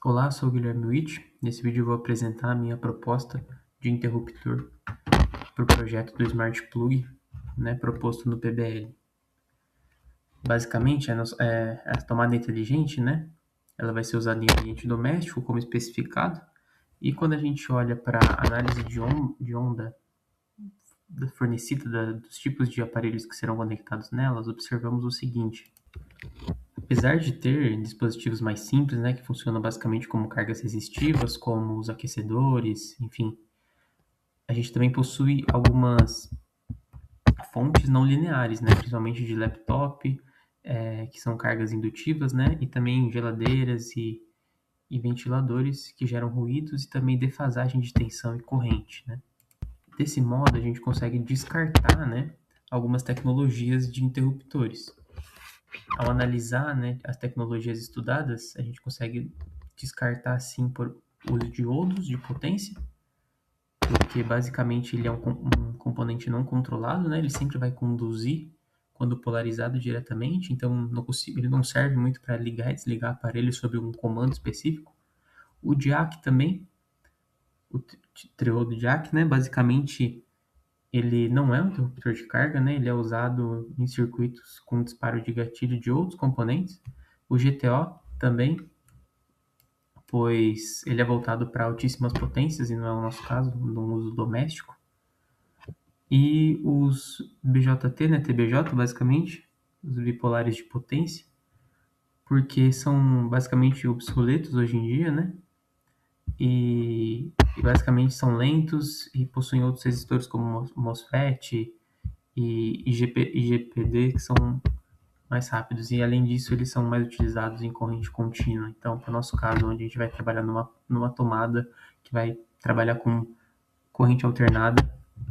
Olá, sou o Guilherme Witt. Nesse vídeo eu vou apresentar a minha proposta de interruptor para o projeto do Smart Plug, proposto no PBL. Basicamente, a tomada inteligente, ela vai ser usada em ambiente doméstico, como especificado, e quando a gente olha para a análise de onda fornecida dos tipos de aparelhos que serão conectados nelas, observamos o seguinte. Apesar de ter dispositivos mais simples, que funcionam basicamente como cargas resistivas, como os aquecedores, enfim, a gente também possui algumas fontes não lineares, principalmente de laptop, que são cargas indutivas, e também geladeiras e ventiladores que geram ruídos e também defasagem de tensão e corrente. Desse modo, a gente consegue descartar algumas tecnologias de interruptores. Ao analisar as tecnologias estudadas, a gente consegue descartar, sim, por uso de diodos de potência, porque basicamente ele é um componente não controlado, ele sempre vai conduzir quando polarizado diretamente, então ele não serve muito para ligar e desligar aparelhos sob um comando específico. O jack também, o triodo jack, basicamente ele não é um interruptor de carga, ele é usado em circuitos com disparo de gatilho de outros componentes. O GTO também, pois ele é voltado para altíssimas potências e não é o nosso caso, no uso doméstico. E os BJT, TBJ, basicamente, os bipolares de potência, porque são basicamente obsoletos hoje em dia, e basicamente são lentos e possuem outros resistores como MOSFET e IGPD, que são mais rápidos, e além disso eles são mais utilizados em corrente contínua. Então, para o nosso caso, onde a gente vai trabalhar numa tomada que vai trabalhar com corrente alternada,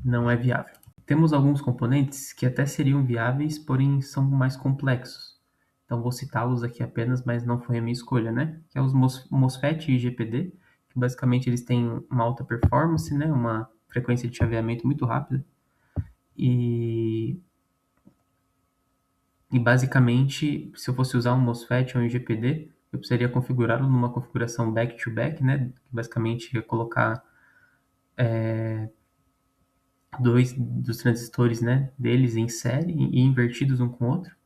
não é viável. Temos alguns componentes que até seriam viáveis, porém são mais complexos. Então vou citá-los aqui apenas, mas não foi a minha escolha, Que é os MOSFET e IGPD, que basicamente eles têm uma alta performance, uma frequência de chaveamento muito rápida. E basicamente, se eu fosse usar um MOSFET ou um IGPD, eu precisaria configurá-lo numa configuração back-to-back, que basicamente ia colocar dois dos transistores, deles em série e invertidos um com o outro,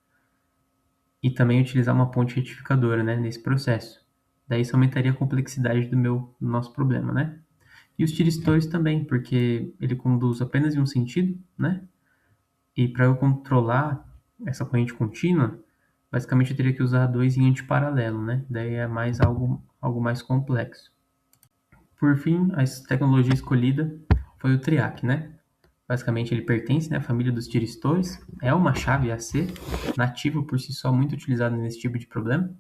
e também utilizar uma ponte retificadora, nesse processo. Daí isso aumentaria a complexidade do nosso problema, E os tiristores também, porque ele conduz apenas em um sentido, E para eu controlar essa corrente contínua, basicamente eu teria que usar dois em antiparalelo, Daí é mais algo mais complexo. Por fim, a tecnologia escolhida foi o TRIAC, Basicamente ele pertence à família dos tiristores, é uma chave AC, nativo por si só, muito utilizado nesse tipo de problema,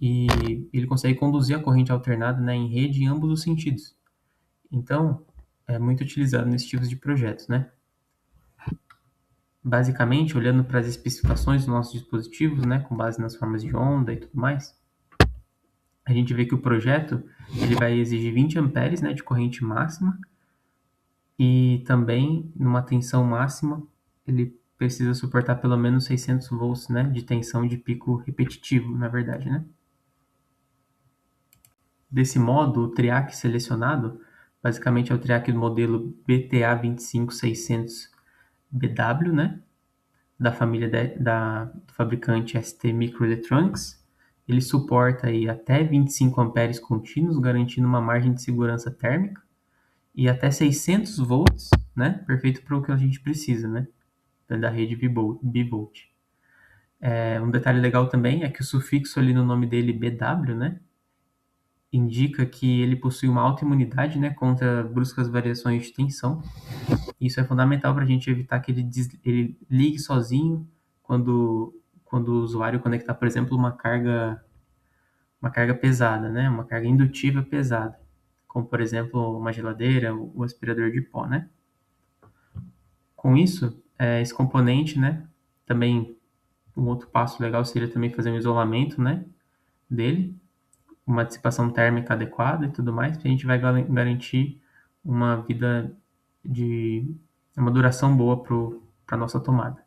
e ele consegue conduzir a corrente alternada em rede em ambos os sentidos. Então, é muito utilizado nesses tipos de projetos, Basicamente, olhando para as especificações dos nossos dispositivos, com base nas formas de onda e tudo mais, a gente vê que o projeto ele vai exigir 20 amperes, de corrente máxima, e também numa tensão máxima ele precisa suportar pelo menos 600 volts, de tensão de pico repetitivo, na verdade, Desse modo, o TRIAC selecionado, basicamente é o TRIAC do modelo BTA25600BW, da família do fabricante ST Microelectronics. Ele suporta aí até 25 amperes contínuos, garantindo uma margem de segurança térmica, e até 600 volts, perfeito para o que a gente precisa, da rede bivolt. Um detalhe legal também é que o sufixo ali no nome dele, BW, indica que ele possui uma alta imunidade, contra bruscas variações de tensão. Isso é fundamental para a gente evitar que ele ligue sozinho quando o usuário conectar, por exemplo, uma carga pesada, uma carga indutiva pesada, como, por exemplo, uma geladeira ou o aspirador de pó, Com isso, esse componente, também um outro passo legal seria também fazer um isolamento, dele, uma dissipação térmica adequada e tudo mais, que a gente vai garantir uma duração boa para a nossa tomada.